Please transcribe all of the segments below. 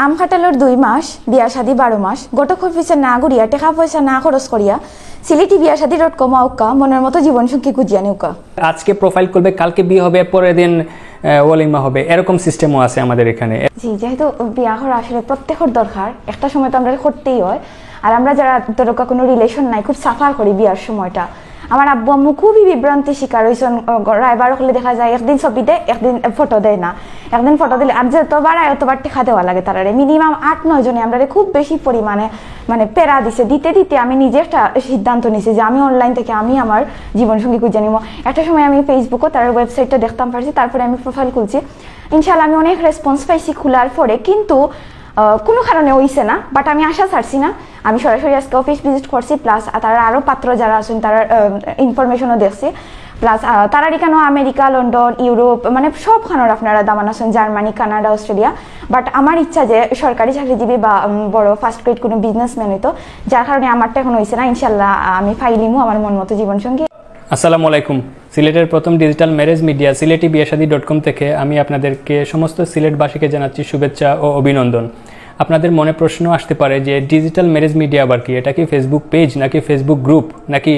আম কাঁঠালের 2 মাস বিয়া শাদী 12 মাস গোটক অফিসে না ঘুরিয়া টাকা পয়সা না খরচ করিয়া সিলেটি বিয়াশাদী.com আউকা মনের মতো জীবন সঙ্গী খুঁজিয়া নিউকা। আজকে প্রোফাইল করবে, কালকে বিয়ে হবে, পরের দিন ওয়ালিমা হবে, এরকম সিস্টেমও আছে আমাদের এখানে। জি, যেহেতু বিয়া করা আসলে প্রত্যেকের দরকার, একটা সময় তো আমরা করতেই হয়। আর আমরা যারা তোরকা কোনো রিলেশন নাই খুব সাফার করি বিয়ার সময়টা। আমার আব্বু আম্মু খুবই বিভ্রান্তি শিকার হয়েছেন। রায়বার হলে দেখা যায় একদিন ছবি দেয়, একদিন ফটো দেয় না, একদিন ফটো দিলে আর যতবার এতবার টেকা দেওয়া লাগে তারা মিনিমাম 8-9 জনে আমরা খুব বেশি পরিমাণে মানে পেরা দিছে। দিতে দিতে আমি নিজে একটা সিদ্ধান্ত নিয়েছি যে আমি অনলাইন থেকে আমি আমার জীবনসঙ্গী খুঁজে নিব। একটা সময় আমি ফেসবুকও তার ওয়েবসাইটটা দেখতাম পারছি, তারপরে আমি প্রোফাইল খুলছি। ইনশাল্লাহ আমি অনেক রেসপন্স পাইছি খোলার পরে, কিন্তু কোনো কারণে হইছে না। বাট আমি আশা ছাড়ছি না, আমি সরাসরি আজকে অফিস ভিজিট করছি, প্লাস তারা আরও পাত্র যারা আছেন তারা ইনফরমেশনও দেখছি, প্লাস তারা এখানে আমেরিকা, লন্ডন, ইউরোপ মানে সবখানের আপনারা দামান আছেন, জার্মানি, কানাডা, অস্ট্রেলিয়া। বাট আমার ইচ্ছা যে সরকারি চাকরিজীবী বা বড় ফার্স্ট গ্রেড কোনো বিজনেসম্যান হইতো, যার কারণে আমারটা এখন হয়েছে না। ইনশাল্লাহ আমি ফাইলিমু আমার মন মতো জীবনসঙ্গী। আসসালামু আলাইকুম। সিলেটের প্রথম ডিজিটাল ম্যারেজ মিডিয়া সিলেটি বিয়াশাদী.com থেকে আমি আপনাদেরকে সমস্ত সিলেটবাসীকে জানাচ্ছি শুভেচ্ছা ও অভিনন্দন। আপনাদের মনে প্রশ্ন আসতে পারে যে ডিজিটাল ম্যারেজ মিডিয়া আবার কি? এটা কি ফেসবুক পেজ, নাকি ফেসবুক গ্রুপ, নাকি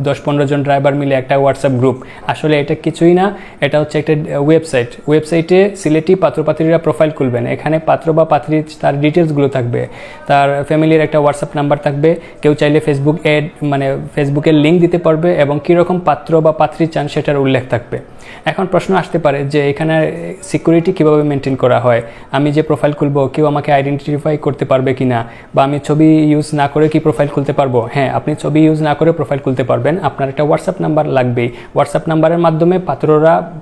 10-15 জন ড্রাইভার মিলে একটা হোয়াটসঅ্যাপ গ্রুপ? আসলে এটা কিছুই না, এটা হচ্ছে একটা ওয়েবসাইটে সিলেটি পাত্রপাত্রীরা প্রোফাইল খুলবেন। এখানে পাত্র বা পাত্রী তার ডিটেলসগুলো থাকবে, তার ফ্যামিলির একটা হোয়াটসঅ্যাপ নাম্বার থাকবে, কেউ চাইলে ফেসবুক মানে ফেসবুকের লিঙ্ক দিতে পারবে এবং কীরকম পাত্র বা পাত্রী চান সেটার উল্লেখ থাকবে। এখন প্রশ্ন আসতে পারে যে এখানে সিকিউরিটি কীভাবে মেনটেন করা হয়? আমি যে প্রোফাইল খুলবো কেউ আমাকে আইডেন্টিফাই করতে পারবে কিনা, বা আমি ছবি ইউজ না করে কি প্রোফাইল খুলতে পারবো? হ্যাঁ, আপনি ছবি ইউজ না করে প্রোফাইল খুলতে পারবেন। আপনার একটা হোয়াটসঅ্যাপ নাম্বার লাগবেই। হোয়াটসঅ্যাপ নাম্বারের মাধ্যমে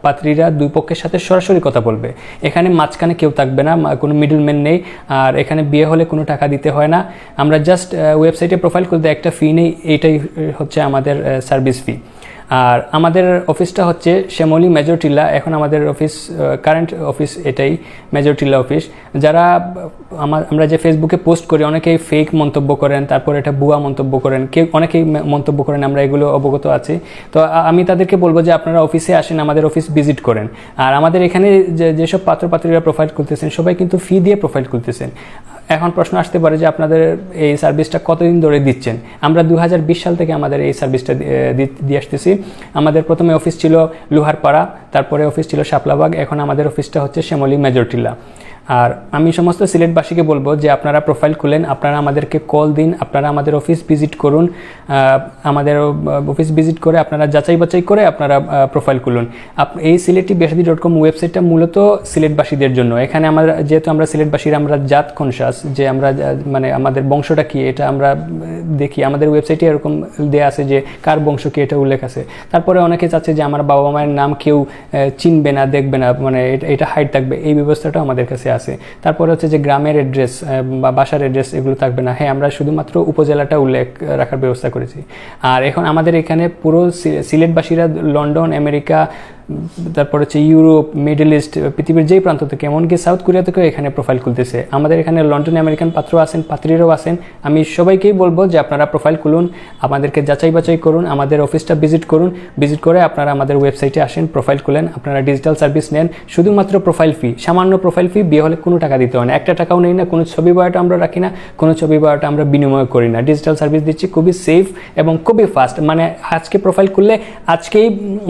পাত্রীরা দুই পক্ষের সাথে সরাসরি কথা বলবে। এখানে মাঝখানে কেউ থাকবে না, কোনো মিডলম্যান নেই। আর এখানে বিয়ে হলে কোনো টাকা দিতে হয় না। আমরা জাস্ট ওয়েবসাইটে প্রোফাইল খুলতে একটা ফি নেই, এইটাই হচ্ছে আমাদের সার্ভিস ফি। আর আমাদের অফিসটা হচ্ছে শ্যামলী মেজর টিলা। এখন আমাদের অফিস কারেন্ট অফিস এটাই মেজর টিলা অফিস। যারা আমরা যে ফেসবুকে পোস্ট করি অনেকেই ফেক মন্তব্য করেন, তারপর এটা ভুয়া মন্তব্য করেন, অনেকেই মন্তব্য করেন, আমরা এগুলো অবগত আছি। তো আমি তাদেরকে বলবো যে আপনারা অফিসে আসেন, আমাদের অফিস ভিজিট করেন। আর আমাদের এখানে যেসব পাত্রপাত্রীরা প্রোফাইল খুলতেছেন সবাই কিন্তু ফি দিয়ে প্রোফাইল খুলতেছেন। এখন প্রশ্ন আসতে পারে যে আপনাদের এই সার্ভিসটা কতদিন ধরে দিচ্ছেন? আমরা 2020 সাল থেকে আমাদের এই সার্ভিসটা দিয়ে আসতেছি। আমাদের প্রথমে অফিস ছিল লোহারপাড়া, তারপরে অফিস ছিল শাপলাবাগ, এখন আমাদের অফিসটা হচ্ছে শ্যামলী মেজর টিলা। আর আমি সমস্ত সিলেটবাসীকে বলবো যে আপনারা প্রোফাইল খুলেন, আপনারা আমাদেরকে কল দিন, আপনারা আমাদের অফিস ভিজিট করুন। আমাদের অফিস ভিজিট করে আপনারা যাচাই বাছাই করে আপনারা প্রোফাইল খুলুন। এই সিলেটি বিয়াশাদী.com ওয়েবসাইটটা মূলত সিলেটবাসীদের জন্য। এখানে যেহেতু আমরা সিলেটবাসীরা আমরা জাত কনসাস, যে আমরা মানে আমাদের বংশটা কি এটা আমরা দেখি। আমাদের ওয়েবসাইটে এরকম দেয়া আছে যে কার বংশ কি এটা উল্লেখ আছে। তারপরে অনেকে চাচ্ছে যে আমার বাবা মায়ের নাম কেউ চিনবে না, দেখবে না, মানে এটা হাইড থাকবে, এই ব্যবস্থাটাও আমাদের কাছে আছে। তারপরে হচ্ছে যে গ্রামের অ্যাড্রেস বা বাসার অ্যাড্রেস এগুলো থাকবে না। হ্যাঁ, আমরা শুধুমাত্র উপজেলাটা উল্লেখ রাখার ব্যবস্থা করেছি। আর এখন আমাদের এখানে পুরো সিলেটবাসীরা লন্ডন, আমেরিকা, তারপর হচ্ছে ইউরোপ, মিডল ইস্ট, পৃথিবীর যেই প্রান্ত থেকে, এমনকি সাউথ কোরিয়া থেকেও এখানে প্রোফাইল খুলতেছে। আমাদের এখানে লন্ডন আমেরিকান পাত্র আছেন, পাত্রীরাও আছেন। আমি সবাইকেই বলবো যে আপনারা প্রোফাইল খুলুন, আমাদেরকে যাচাই বাছাই করুন, আমাদের অফিসটা ভিজিট করুন। ভিজিট করে আপনারা আমাদের ওয়েবসাইটে আসেন, প্রোফাইল খুলেন, আপনারা ডিজিটাল সার্ভিস নেন। শুধুমাত্র প্রোফাইল ফি, সামান্য প্রোফাইল ফি। বিয়ে হলে কোনো টাকা দিতে হয় না, একটা টাকাও নেই না। কোনো ছবি বায়োটা আমরা রাখি না, কোনো ছবি বায়োটা আমরা বিনিময় করি না। ডিজিটাল সার্ভিস দিচ্ছি, খুবই সেফ এবং খুবই ফাস্ট। মানে আজকে প্রোফাইল খুললে আজকেই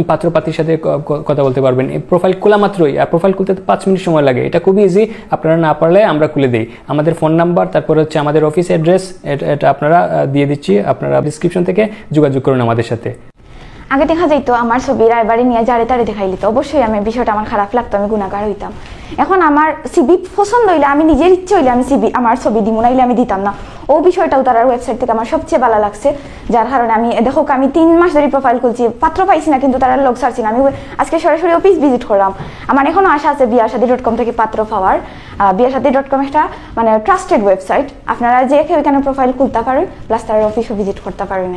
পাত্রপাত্রীর সাথে কথা বলতে পারবেন। এই প্রোফাইল খোলা মাত্রই, আর প্রোফাইল খুলতে 5 মিনিট সময় লাগে। এটা খুবই ইজি, আপনারা না পারলে আমরা খুলে দিই। আমাদের ফোন নাম্বার, তারপর হচ্ছে আমাদের অফিস অ্যাড্রেস, এটা আপনারা দিয়ে দিচ্ছি। আপনারা ডিসক্রিপশন থেকে যোগাযোগ করুন আমাদের সাথে। আগে দেখা যাইতো আমার ছবি রায়বাড়ি নিয়ে যারে তারে দেখাই লিত, অবশ্যই আমি বিষয়টা আমার খারাপ লাগতো, আমি গুণাগার হইতাম। এখন আমার সিবি পছন্দ হইলে, আমি নিজের ইচ্ছে হইলে আমি আমার ছবি দিব, নাইলে আমি দিতাম না। ও বিষয়টাও তার ওয়েবসাইট থেকে আমার সবচেয়ে ভালো লাগছে, যার কারণে আমি দেখো আমি 3 মাস ধরে প্রোফাইল খুলছি, পাত্র পাইছি না, কিন্তু তারা লোক ছাড়ছি না। আমি আজকে সরাসরি অফিস ভিজিট করলাম। আমার এখনো আশা আছে বিয়াশাদী.com থেকে পাত্র পাওয়ার। বিয়াশাদী.com একটা মানে ট্রাস্টেড ওয়েবসাইট, আপনারা যে কেউ এখানে প্রোফাইল খুলতে পারেন, প্লাস তার অফিসও ভিজিট করতে পারেন।